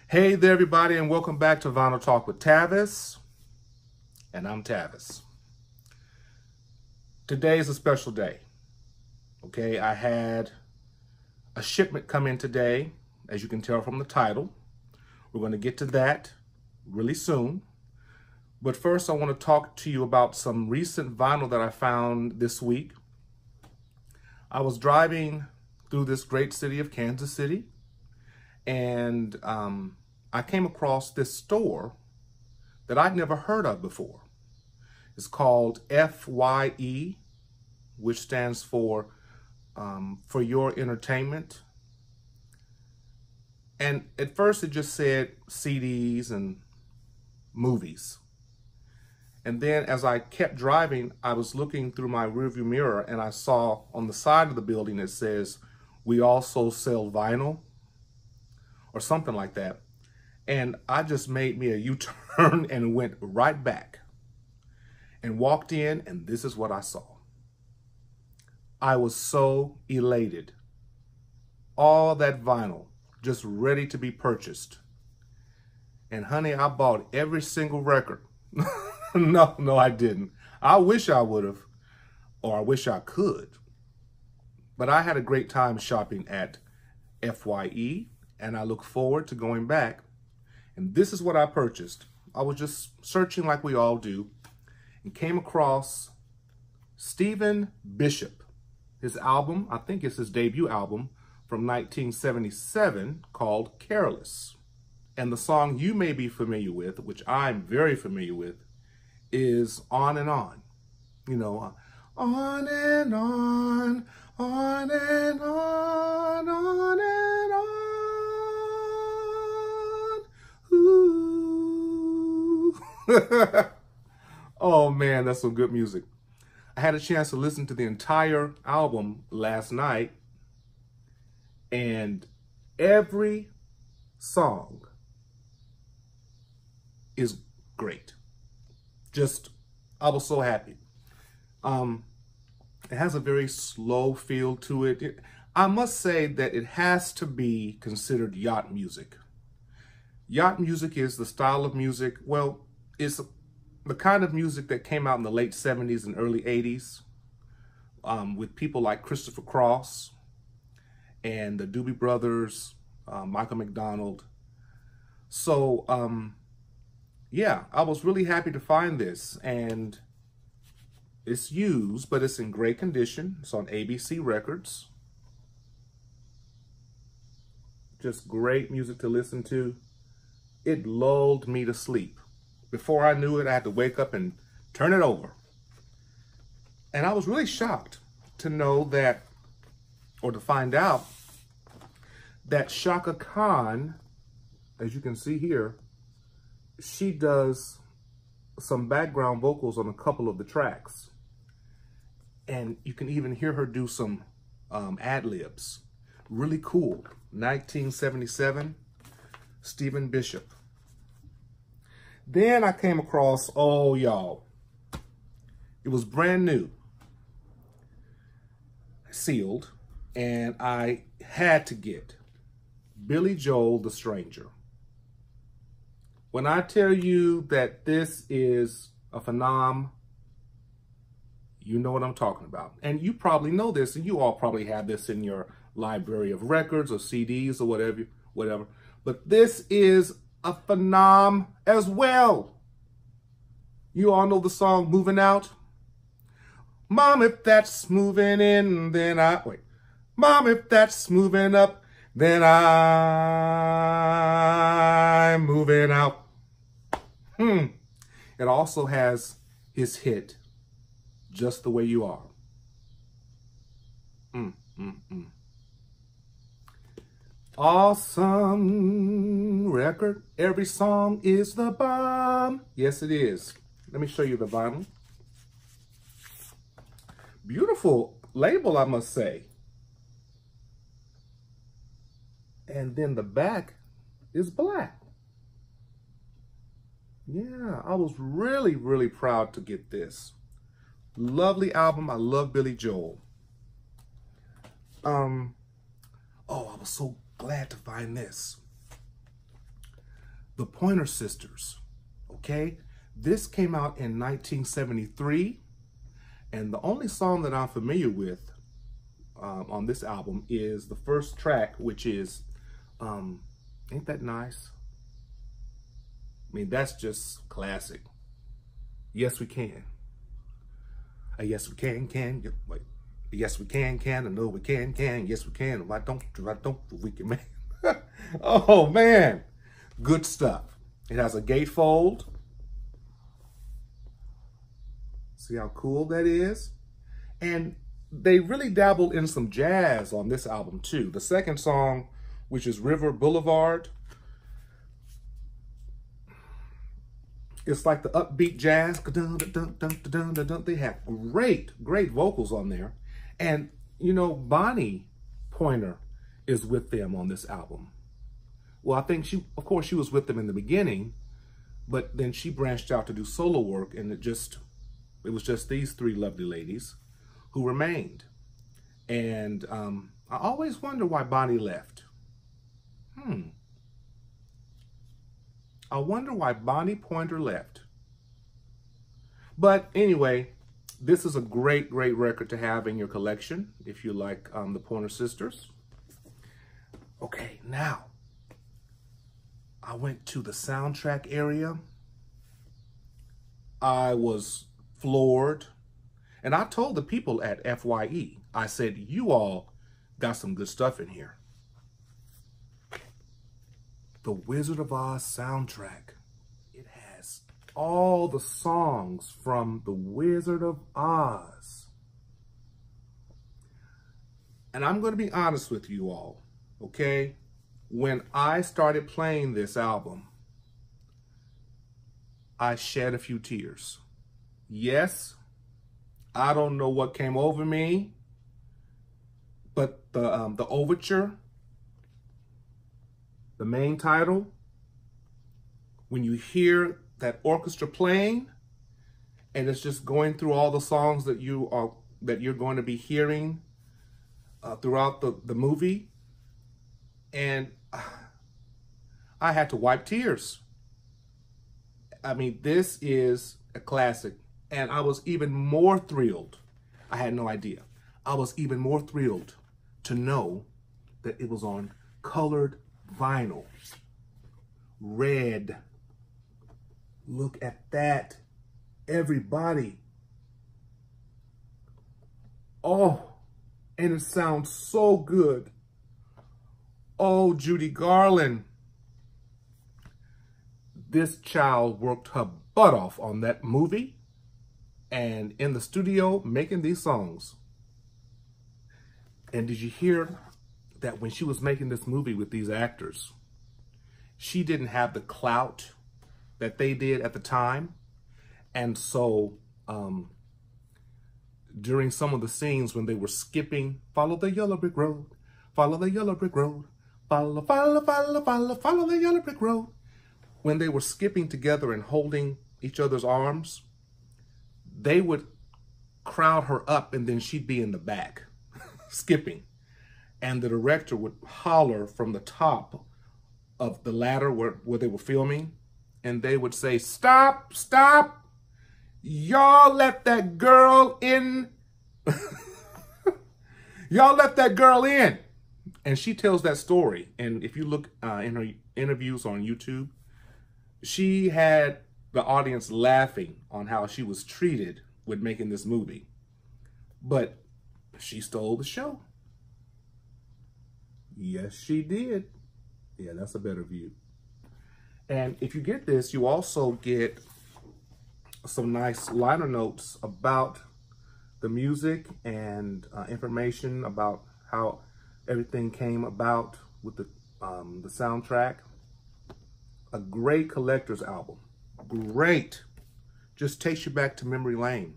Hey there, everybody, and welcome back to Vinyl Talk with Tavis. And I'm Tavis. Today is a special day. Okay, I had a shipment come in today, as you can tell from the title. We're going to get to that really soon. But first, I want to talk to you about some recent vinyl that I found this week. I was driving through this great city of Kansas City, and I came across this store that I'd never heard of before. It's called FYE, which stands for Your Entertainment. And at first it just said CDs and movies. And then as I kept driving, I was looking through my rearview mirror and I saw on the side of the building it says, "We also sell vinyl," or something like that. And I just made me a U-turn and went right back and walked in, and this is what I saw. I was so elated. All that vinyl just ready to be purchased. And honey, I bought every single record. No, I didn't. I wish I would have, or I wish I could. But I had a great time shopping at FYE, and I look forward to going back. And this is what I purchased. I was just searching like we all do and came across Stephen Bishop. His album, I think it's his debut album from 1977 called Careless. And the song you may be familiar with, which I'm very familiar with, is On and On. You know, on and on, on and on, on and on. Ooh. Oh man, that's some good music. I had a chance to listen to the entire album last night, and every song is great. I was so happy. It has a very slow feel to it. I must say that it has to be considered yacht music. Yacht music is the style of music, well, it's the kind of music that came out in the late 70s and early 80s with people like Christopher Cross and the Doobie Brothers, Michael McDonald. So, yeah, I was really happy to find this, and it's used, but it's in great condition. It's on ABC Records. Just great music to listen to. It lulled me to sleep. Before I knew it, I had to wake up and turn it over. And I was really shocked to know that, or to find out, that Chaka Khan, as you can see here, she does some background vocals on a couple of the tracks. And you can even hear her do some ad-libs. Really cool. 1977, Stephen Bishop. Then I came across, oh y'all, it was brand new, sealed, and I had to get Billy Joel, The Stranger. When I tell you that this is a phenom, you know what I'm talking about. And you probably know this, and you all probably have this in your library of records or CDs or whatever. But this is a phenom as well. You all know the song Moving Out? Mom, if that's moving in, then Mom, if that's moving up, then I'm moving out. It also has his hit, Just the Way You Are. Awesome record. Every song is the bomb. Yes, it is. Let me show you the vinyl. Beautiful label, I must say. And then the back is black. Yeah, I was really, really proud to get this. Lovely album. I love Billy Joel. Oh, I was so glad to find this. the Pointer Sisters, okay? This came out in 1973, and the only song that I'm familiar with on this album is the first track, which is, Ain't That Nice? I mean, that's just classic. Yes, we can. Yes, we can. Wait. Yes, we can. I know we can. Yes, we can. Why don't we can, man? Oh, man. Good stuff. It has a gatefold. See how cool that is? And they really dabbled in some jazz on this album, too. The second song, which is River Boulevard, it's like the upbeat jazz. They have great vocals on there. And, you know, Bonnie Pointer is with them on this album. Well, I think of course, she was with them in the beginning, but then she branched out to do solo work, and it was just these three lovely ladies who remained. And I always wonder why Bonnie left. I wonder why Bonnie Pointer left. But anyway, this is a great record to have in your collection if you like the Pointer Sisters. Okay, now I went to the soundtrack area. I was floored. And I told the people at FYE, I said, you all got some good stuff in here. The Wizard of Oz soundtrack. It has all the songs from The Wizard of Oz. And I'm going to be honest with you all, okay? When I started playing this album, I shed a few tears. Yes, I don't know what came over me, but the overture, the main title, when you hear that orchestra playing, and it's just going through all the songs that you're going to be hearing throughout the movie, and I had to wipe tears. I mean, this is a classic, and I was even more thrilled. I had no idea. I was even more thrilled to know that it was on colored vinyl. Red. Look at that. Everybody. Oh, and it sounds so good. Oh, Judy Garland. This child worked her butt off on that movie and in the studio making these songs. And did you hear that when she was making this movie with these actors, she didn't have the clout that they did at the time? And so during some of the scenes when they were skipping, follow the yellow brick road, follow the yellow brick road, follow the yellow brick road, when they were skipping together and holding each other's arms, they would crowd her up and then she'd be in the back skipping. And the director would holler from the top of the ladder where they were filming, and they would say, stop, stop, y'all let that girl in. Y'all let that girl in. And she tells that story. And if you look in her interviews on YouTube, she had the audience laughing on how she was treated with making this movie. But she stole the show. Yes, she did. Yeah, that's a better view. And if you get this, you also get some nice liner notes about the music and information about how everything came about with the soundtrack. A great collector's album. Great. Just takes you back to memory lane.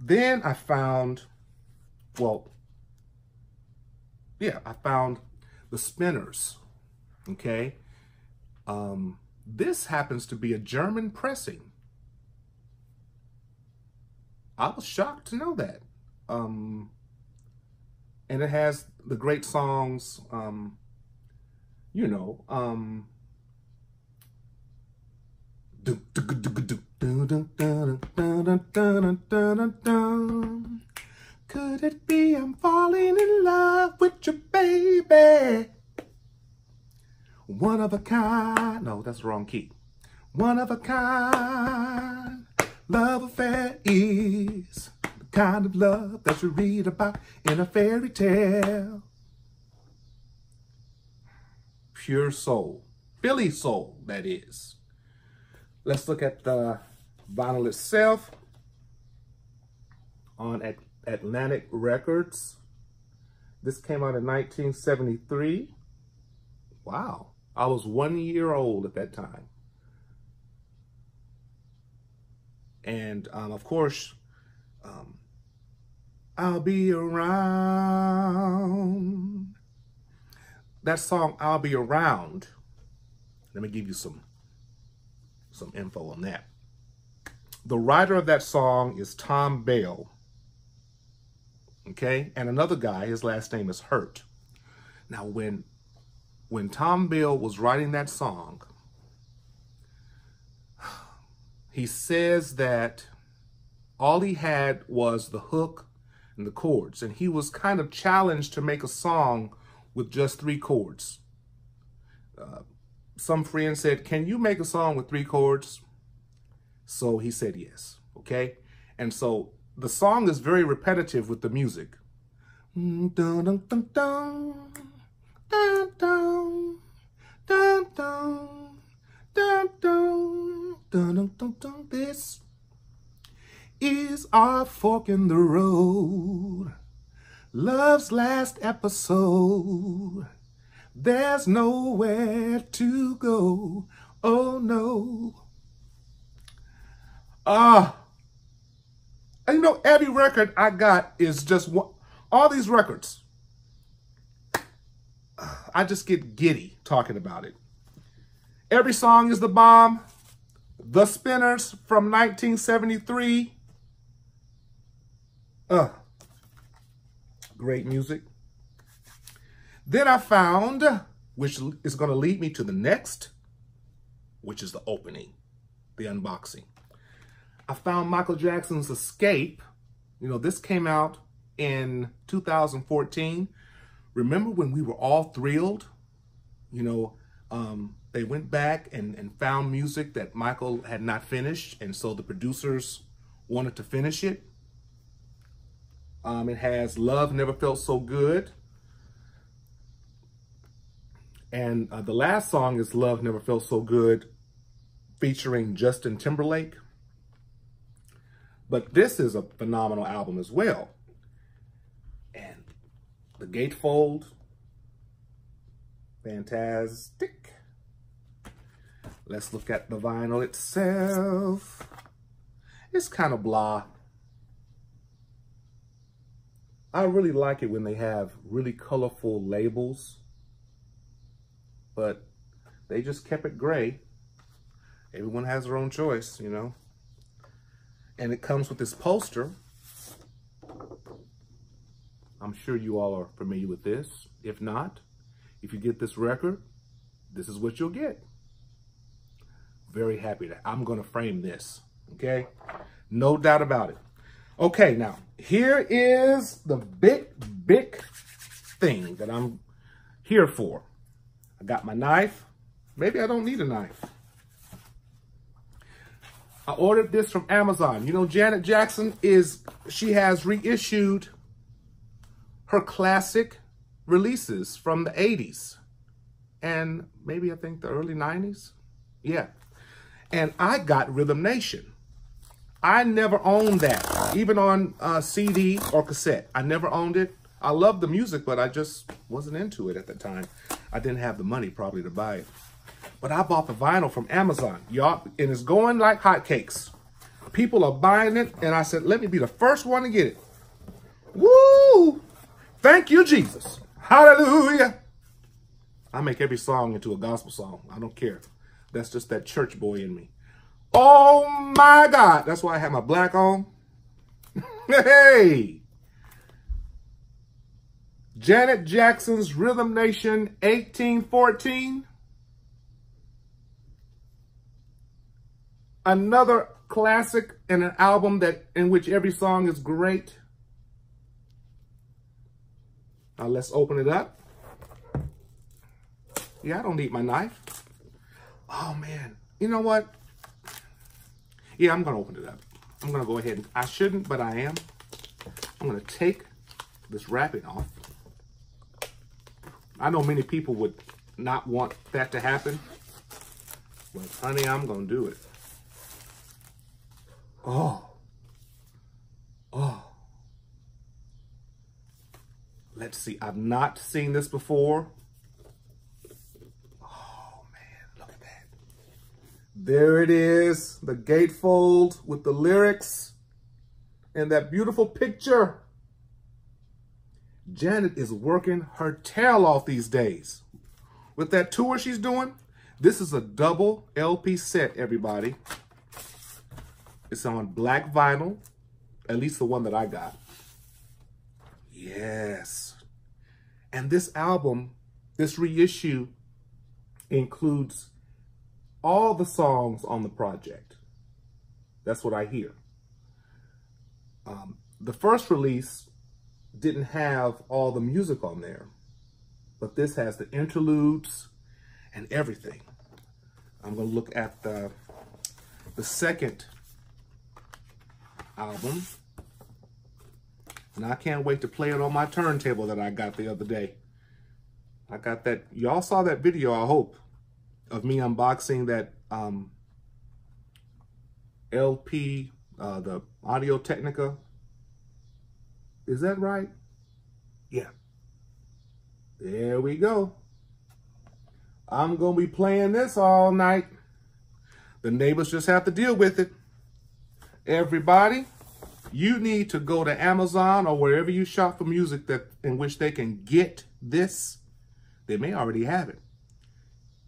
Then I found, I found the Spinners, okay? This happens to be a German pressing. I was shocked to know that. And it has the great songs, you know, could it be I'm falling in love with you, baby? One of a kind. No, that's the wrong key. One of a kind. Love affair is the kind of love that you read about in a fairy tale. Pure soul. Philly soul, that is. Let's look at the vinyl itself. On Atlantic Records. This came out in 1973. Wow. I was 1 year old at that time. And of course, I'll be around. That song, I'll Be Around. Let me give you some info on that. The writer of that song is Thom Bell. Okay, and another guy, his last name is Hurt. Now, when Thom Bell was writing that song, he says that all he had was the hook and the chords, and he was kind of challenged to make a song with just 3 chords. Some friends said, "Can you make a song with 3 chords?" So he said yes, okay? And so the song is very repetitive with the music. Dun, dun, dun, dun, dun, dun, dun, dun, dun, dun, dun, dun, dun, dun. This is our fork in the road, love's last episode. There's nowhere to go, oh no. And you know, every record I got is just one. All these records, I just get giddy talking about it. Every song is the bomb. The Spinners from 1973. Great music. Then I found, which is going to lead me to the next, which is the opening, the unboxing. I found Michael Jackson's Escape. You know, this came out in 2014. Remember when we were all thrilled? You know, they went back and found music that Michael had not finished, and so the producers wanted to finish it. It has Love Never Felt So Good. And the last song is Love Never Felt So Good, featuring Justin Timberlake. But this is a phenomenal album as well. And the gatefold, fantastic. Let's look at the vinyl itself. It's kind of blah. I really like it when they have really colorful labels, but they just kept it gray. Everyone has their own choice, you know. And it comes with this poster. I'm sure you all are familiar with this. If not, if you get this record, this is what you'll get. Very happy that I'm going to frame this, okay? No doubt about it. Okay, now, here is the big thing that I'm here for. I got my knife. Maybe I don't need a knife. I ordered this from Amazon. You know, Janet Jackson she has reissued her classic releases from the 80s and maybe I think the early 90s. Yeah. And I got Rhythm Nation. I never owned that, even on CD or cassette. I never owned it. I love the music, but I just wasn't into it at the time. I didn't have the money probably to buy it. But I bought the vinyl from Amazon, y'all, and it's going like hotcakes. People are buying it, and I said, let me be the first one to get it. Woo! Thank you, Jesus. Hallelujah. I make every song into a gospel song. I don't care. That's just that church boy in me. Oh, my God. That's why I have my black on. Hey! Janet Jackson's Rhythm Nation 1814. Another classic and an album in which every song is great. Now let's open it up. Yeah, I don't need my knife. Oh man, you know what? Yeah, I'm gonna open it up. I'm gonna go ahead and, I shouldn't, but I am. I'm gonna take this wrapping off. I know many people would not want that to happen, but honey, I'm gonna do it. Oh. Let's see, I've not seen this before. Oh man, look at that. There it is, the gatefold with the lyrics and that beautiful picture. Janet is working her tail off these days. With that tour she's doing, this is a double LP set, everybody. It's on black vinyl, at least the one that I got. Yes. And this album, this reissue, includes all the songs on the project. That's what I hear. The first release didn't have all the music on there, but this has the interludes and everything. I'm going to look at the second album, and I can't wait to play it on my turntable that I got the other day. I got that, y'all saw that video, I hope, of me unboxing that LP, the Audio-Technica. Is that right? Yeah. There we go. I'm going to be playing this all night. The neighbors just have to deal with it. Everybody, you need to go to Amazon or wherever you shop for music in which they can get this. They may already have it.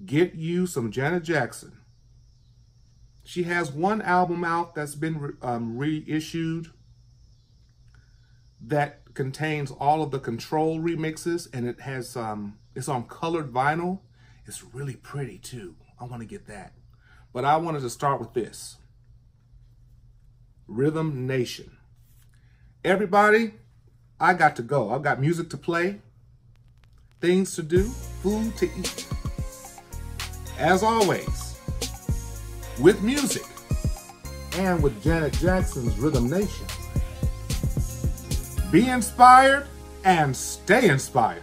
Get you some Janet Jackson. She has one album out that's been reissued that contains all of the Control remixes, and it has it's on colored vinyl. It's really pretty too. I want to get that. But I wanted to start with this. Rhythm Nation. Everybody, I got to go. I've got music to play, things to do, food to eat. As always, with music and with Janet Jackson's Rhythm Nation. Be inspired and stay inspired.